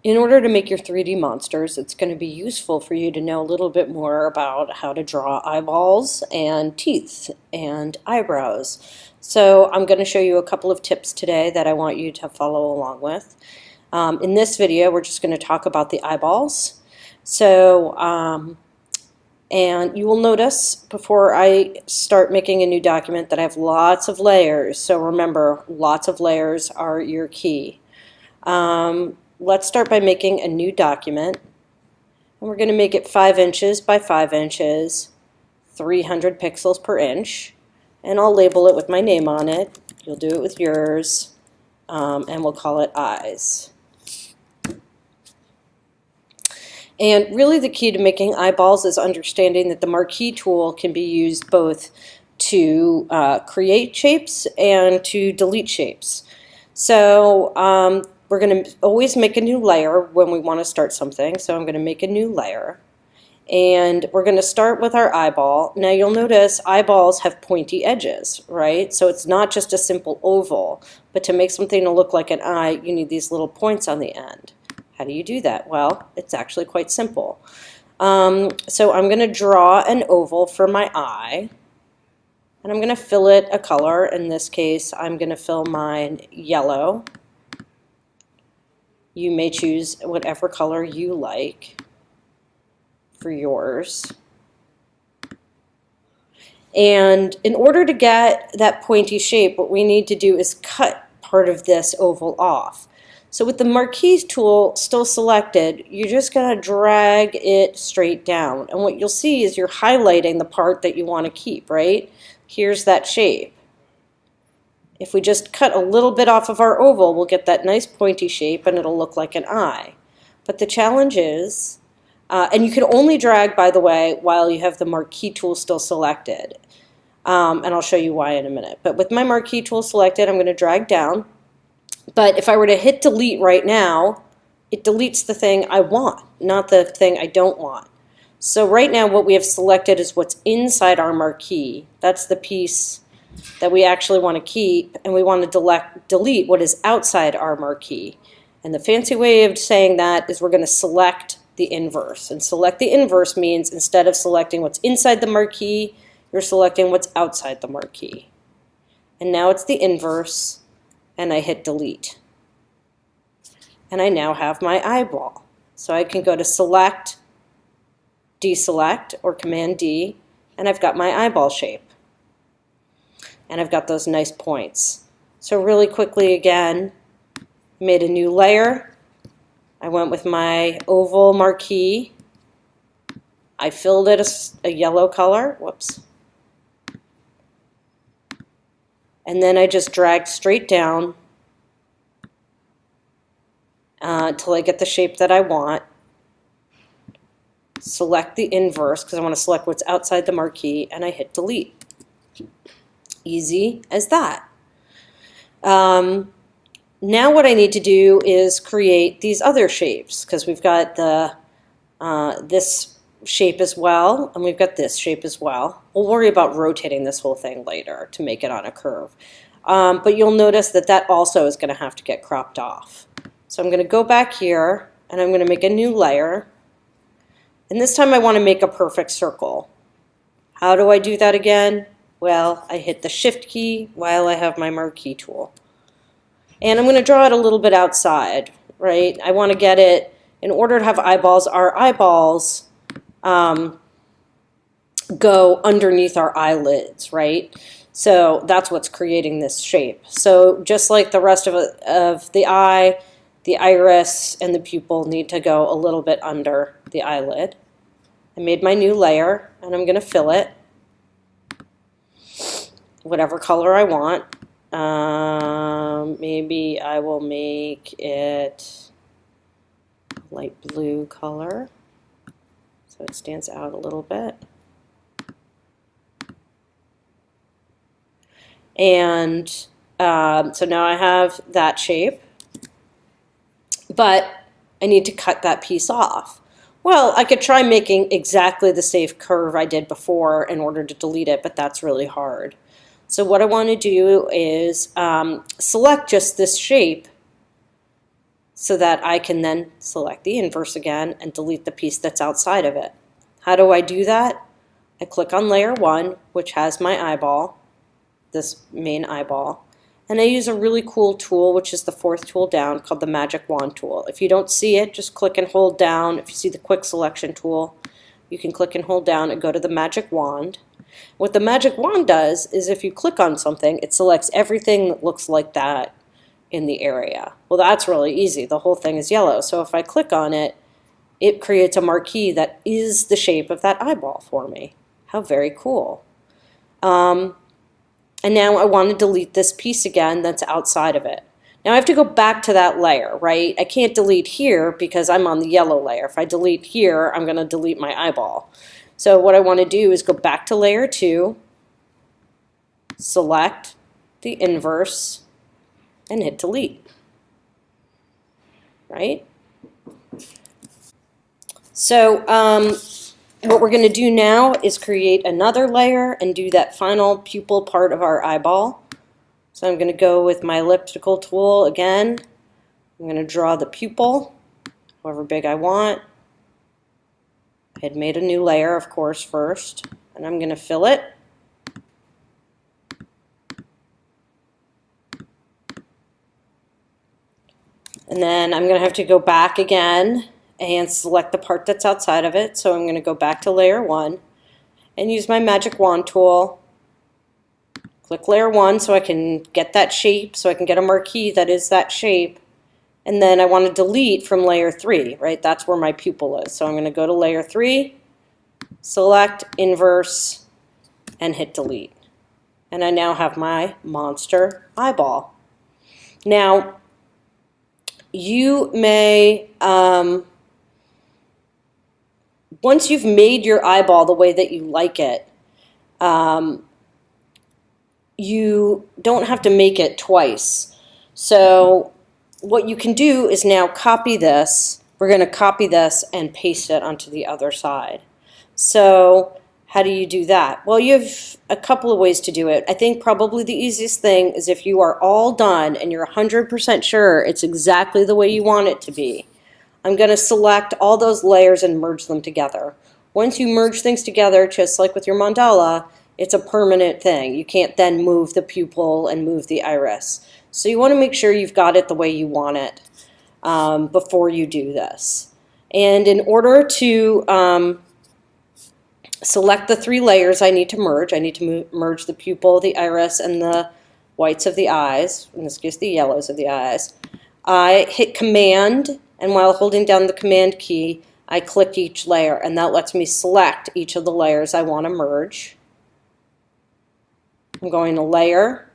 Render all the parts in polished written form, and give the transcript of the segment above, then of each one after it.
In order to make your 3D monsters, it's going to be useful for you to know a little bit more about how to draw eyeballs and teeth and eyebrows. So I'm going to show you a couple of tips today that I want you to follow along with. In this video, we're just going to talk about the eyeballs. And you will notice before I start making a new document that I have lots of layers. So remember, lots of layers are your key. Let's start by making a new document. And we're going to make it 5 inches by 5 inches, 300 pixels per inch. And I'll label it with my name on it. You'll do it with yours. And we'll call it eyes. And really the key to making eyeballs is understanding that the marquee tool can be used both to create shapes and to delete shapes. So we're going to always make a new layer when we want to start something. So I'm going to make a new layer. And we're going to start with our eyeball. Now you'll notice eyeballs have pointy edges, right? So it's not just a simple oval, but to make something to look like an eye, you need these little points on the end. How do you do that? Well, it's actually quite simple. So I'm going to draw an oval for my eye, and I'm going to fill it a color. In this case, I'm going to fill mine yellow. You may choose whatever color you like for yours. And in order to get that pointy shape, what we need to do is cut part of this oval off. So with the marquee tool still selected, you're just going to drag it straight down. And what you'll see is you're highlighting the part that you want to keep, right? Here's that shape. If we just cut a little bit off of our oval, we'll get that nice pointy shape and it'll look like an eye. But the challenge is, and you can only drag, by the way, while you have the marquee tool still selected. And I'll show you why in a minute. But with my marquee tool selected, I'm going to drag down. But if I were to hit delete right now, it deletes the thing I want, not the thing I don't want. So right now what we have selected is what's inside our marquee. That's the piece that we actually want to keep, and we want to delete what is outside our marquee. And the fancy way of saying that is we're going to select the inverse. And select the inverse means instead of selecting what's inside the marquee, you're selecting what's outside the marquee. And now it's the inverse, and I hit delete. And I now have my eyeball. So I can go to select, deselect, or Command D, and I've got my eyeball shape. And I've got those nice points. So really quickly again, made a new layer. I went with my oval marquee. I filled it a yellow color. Whoops. And then I just dragged straight down until I get the shape that I want. Select the inverse because I want to select what's outside the marquee, and I hit delete. Easy as that. Now what I need to do is create these other shapes because we've got the this shape as well, and we've got this shape as well. We'll worry about rotating this whole thing later to make it on a curve. But you'll notice that that also is going to have to get cropped off. So I'm going to go back here, and I'm going to make a new layer. And this time I want to make a perfect circle. How do I do that again? Well, I hit the Shift key while I have my marquee tool. And I'm going to draw it a little bit outside, right? I want to get it, in order to have eyeballs, our eyeballs go underneath our eyelids, right? So that's what's creating this shape. So just like the rest of the eye, the iris and the pupil need to go a little bit under the eyelid. I made my new layer, and I'm going to fill it whatever color I want. Maybe I will make it a light blue color so it stands out a little bit. And so now I have that shape, but I need to cut that piece off. Well, I could try making exactly the same curve I did before in order to delete it, but that's really hard. So what I want to do is select just this shape so that I can then select the inverse again and delete the piece that's outside of it. How do I do that? I click on layer 1, which has my eyeball, this main eyeball, and I use a really cool tool, which is the 4th tool down, called the Magic Wand tool. If you don't see it, just click and hold down. If you see the quick selection tool, you can click and hold down and go to the Magic Wand. What the Magic Wand does is if you click on something, it selects everything that looks like that in the area. Well, that's really easy. The whole thing is yellow. So if I click on it, it creates a marquee that is the shape of that eyeball for me. How very cool. And now I want to delete this piece again that's outside of it. Now I have to go back to that layer, right? I can't delete here because I'm on the yellow layer. If I delete here, I'm going to delete my eyeball. So what I want to do is go back to layer 2, select the inverse, and hit delete, right? So what we're going to do now is create another layer and do that final pupil part of our eyeball. So I'm going to go with my elliptical tool again. I'm going to draw the pupil, however big I want. I had made a new layer, of course, first, and I'm going to fill it. And then I'm going to have to go back again and select the part that's outside of it. So I'm going to go back to layer 1 and use my Magic Wand tool. Click layer 1 so I can get that shape, so I can get a marquee that is that shape. And then I want to delete from layer 3, right? That's where my pupil is. So I'm going to go to layer 3, select inverse, and hit delete. And I now have my monster eyeball. Now, you may, once you've made your eyeball the way that you like it, you don't have to make it twice. So what you can do is now copy this. We're going to copy this and paste it onto the other side. So how do you do that? Well, you have a couple of ways to do it. I think probably the easiest thing is if you are all done and you're 100% sure it's exactly the way you want it to be, I'm going to select all those layers and merge them together. Once you merge things together, just like with your mandala, it's a permanent thing. You can't then move the pupil and move the iris. So you want to make sure you've got it the way you want it before you do this. And in order to select the 3 layers I need to merge the pupil, the iris, and the whites of the eyes, in this case the yellows of the eyes. I hit Command, and while holding down the Command key, I click each layer, and that lets me select each of the layers I want to merge. I'm going to Layer,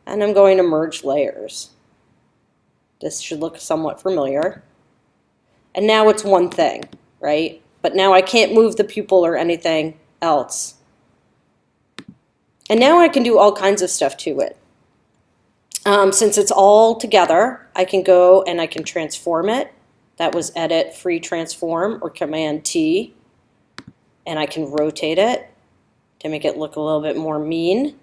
and I'm going to Merge Layers. This should look somewhat familiar. And now it's one thing, right? But now I can't move the pupil or anything else. And now I can do all kinds of stuff to it. Since it's all together, I can go and I can transform it. That was Edit, Free Transform, or Command T. And I can rotate it to make it look a little bit more mean.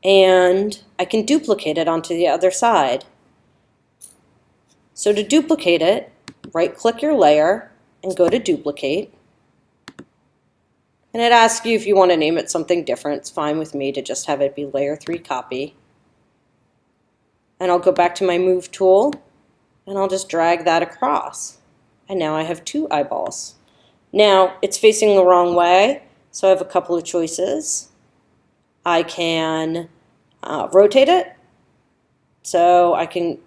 And I can duplicate it onto the other side. So to duplicate it, right-click your layer and go to Duplicate. And it asks you if you want to name it something different. It's fine with me to just have it be Layer 3 Copy. And I'll go back to my Move tool, and I'll just drag that across. And now I have 2 eyeballs. Now, it's facing the wrong way, so I have a couple of choices. I can rotate it, so I can,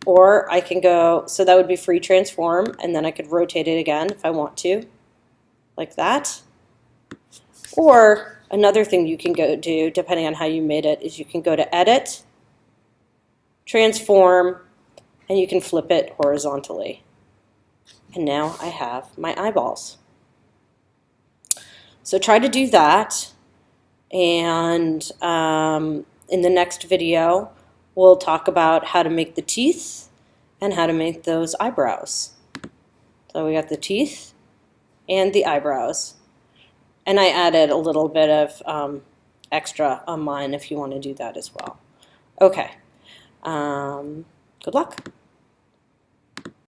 or I can go, so that would be Free Transform, and then I could rotate it again if I want to, like that. Or another thing you can go do, depending on how you made it, is you can go to Edit, Transform, and you can flip it horizontally. And now I have my eyeballs. So try to do that. And in the next video, we'll talk about how to make the teeth and how to make those eyebrows. So we got the teeth and the eyebrows. And I added a little bit of extra on mine if you want to do that as well. Okay. Good luck.